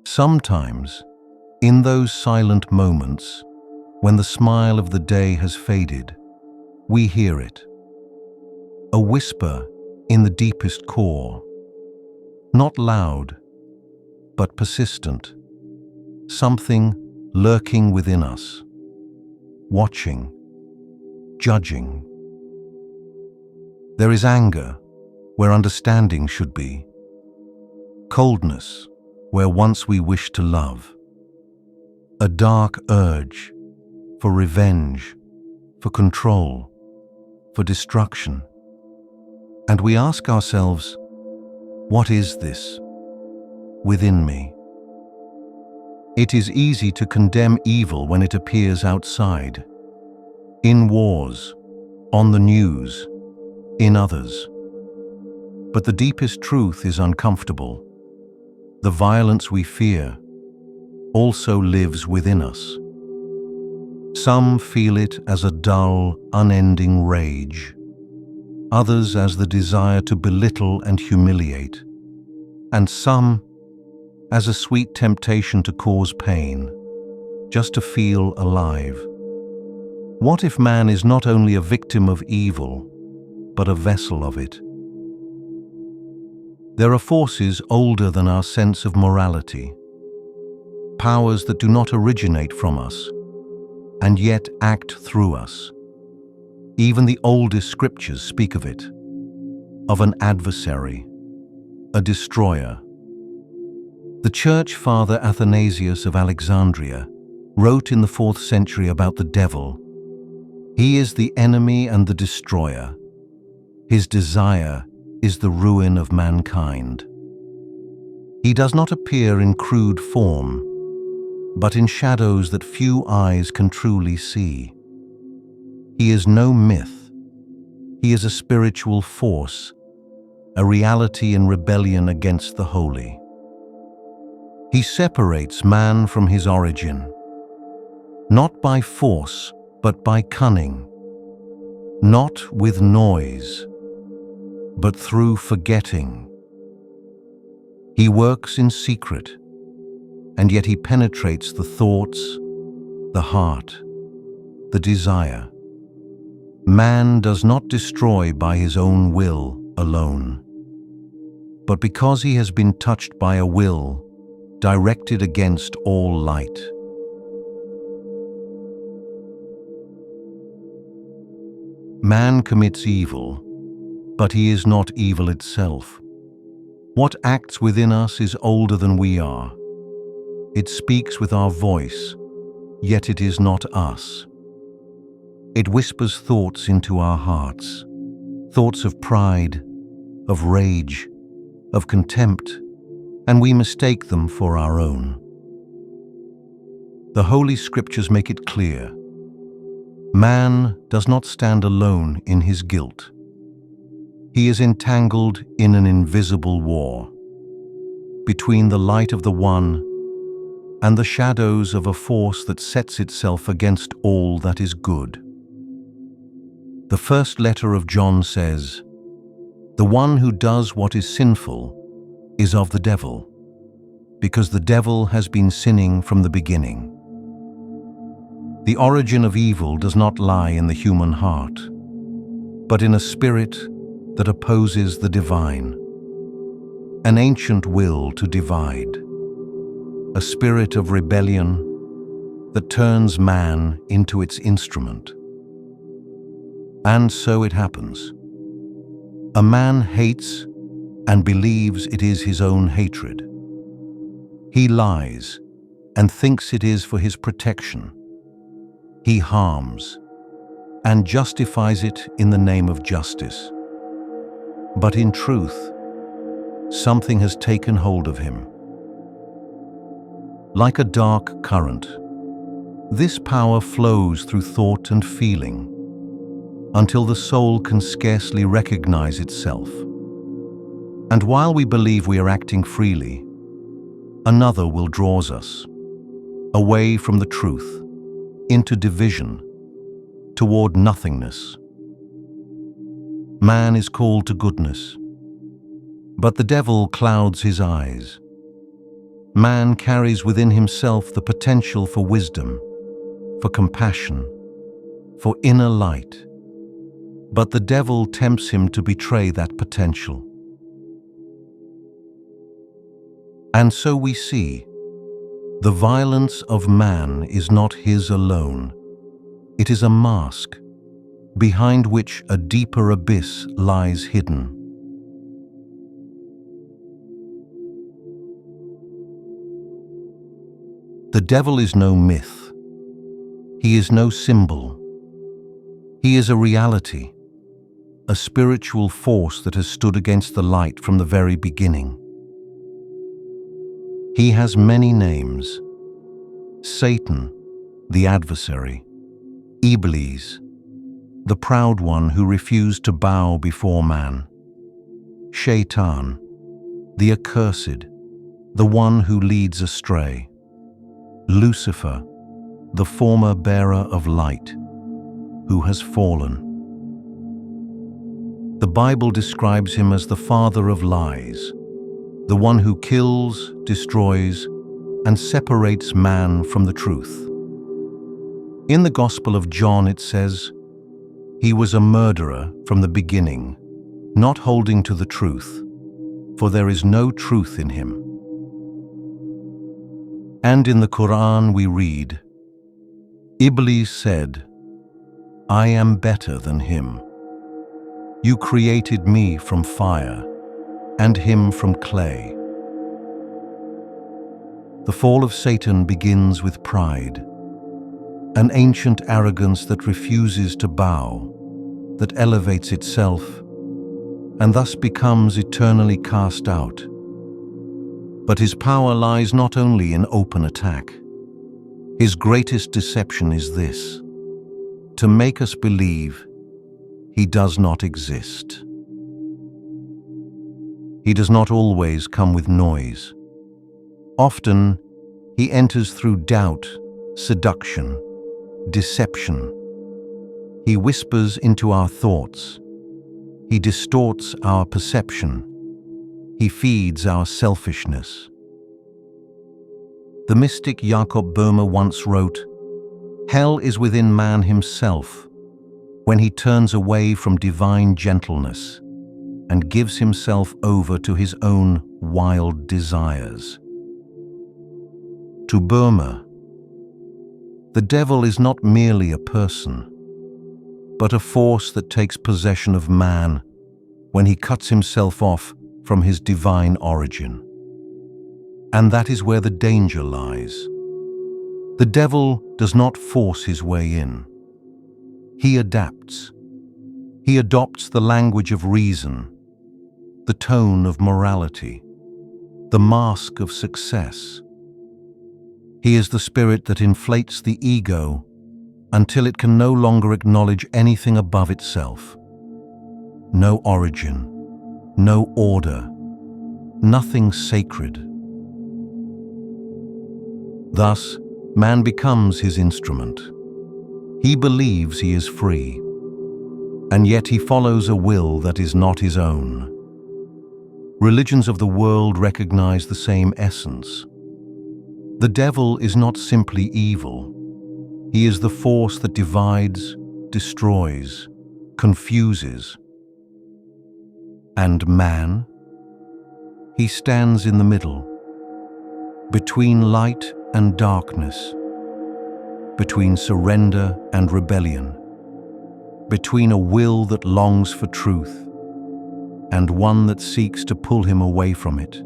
Sometimes, in those silent moments, when the smile of the day has faded, we hear it. A whisper in the deepest core, not loud, but persistent. Something lurking within us, watching, judging. There is anger where understanding should be, coldness where once we wished to love, a dark urge for revenge, for control, for destruction. And we ask ourselves, what is this within me? It is easy to condemn evil when it appears outside, in wars, on the news, in others. But the deepest truth is uncomfortable. The violence we fear also lives within us. Some feel it as a dull, unending rage. Others as the desire to belittle and humiliate. And some as a sweet temptation to cause pain, just to feel alive. What if man is not only a victim of evil, but a vessel of it? There are forces older than our sense of morality, powers that do not originate from us, and yet act through us. Even the oldest scriptures speak of it, of an adversary, a destroyer. The church father Athanasius of Alexandria wrote in the 4th century about the devil. He is the enemy and the destroyer. His desire is the ruin of mankind. He does not appear in crude form, but in shadows that few eyes can truly see. He is no myth. He is a spiritual force, a reality in rebellion against the holy. He separates man from his origin, not by force, but by cunning, not with noise, but through forgetting. He works in secret, and yet he penetrates the thoughts, the heart, the desire. Man does not destroy by his own will alone, but because he has been touched by a will directed against all light. Man commits evil, but he is not evil itself. What acts within us is older than we are. It speaks with our voice, yet it is not us. It whispers thoughts into our hearts, thoughts of pride, of rage, of contempt, and we mistake them for our own. The Holy Scriptures make it clear. Man does not stand alone in his guilt. He is entangled in an invisible war between the light of the one and the shadows of a force that sets itself against all that is good. The first letter of John says, "The one who does what is sinful is of the devil, because the devil has been sinning from the beginning." The origin of evil does not lie in the human heart, but in a spirit that opposes the divine, an ancient will to divide, a spirit of rebellion that turns man into its instrument. And so it happens. A man hates and believes it is his own hatred. He lies and thinks it is for his protection. He harms and justifies it in the name of justice. But in truth, something has taken hold of him. Like a dark current, this power flows through thought and feeling until the soul can scarcely recognize itself. And while we believe we are acting freely, another will draw us away from the truth, into division, toward nothingness. Man is called to goodness, but the devil clouds his eyes. Man carries within himself the potential for wisdom, for compassion, for inner light. But the devil tempts him to betray that potential. And so we see, the violence of man is not his alone. It is a mask, behind which a deeper abyss lies hidden. The devil is no myth. He is no symbol. He is a reality, a spiritual force that has stood against the light from the very beginning. He has many names: Satan, the adversary; Iblis, the proud one who refused to bow before man; Shaitan, the accursed, the one who leads astray; Lucifer, the former bearer of light, who has fallen. The Bible describes him as the father of lies, the one who kills, destroys, and separates man from the truth. In the Gospel of John it says, "He was a murderer from the beginning, not holding to the truth, for there is no truth in him." And in the Quran we read, Iblis said, "I am better than him. You created me from fire, and him from clay." The fall of Satan begins with pride, an ancient arrogance that refuses to bow, that elevates itself, and thus becomes eternally cast out. But his power lies not only in open attack. His greatest deception is this: to make us believe he does not exist. He does not always come with noise. Often, he enters through doubt, seduction, deception. He whispers into our thoughts. He distorts our perception. He feeds our selfishness. The mystic Jakob Böhme once wrote, "Hell is within man himself when he turns away from divine gentleness and gives himself over to his own wild desires." To Böhme, the devil is not merely a person, but a force that takes possession of man when he cuts himself off from his divine origin. And that is where the danger lies. The devil does not force his way in. He adapts. He adopts the language of reason, the tone of morality, the mask of success. He is the spirit that inflates the ego until it can no longer acknowledge anything above itself. No origin, no order, nothing sacred. Thus, man becomes his instrument. He believes he is free, and yet he follows a will that is not his own. Religions of the world recognize the same essence. The devil is not simply evil. He is the force that divides, destroys, confuses. And man? He stands in the middle, between light and darkness, between surrender and rebellion, between a will that longs for truth and one that seeks to pull him away from it.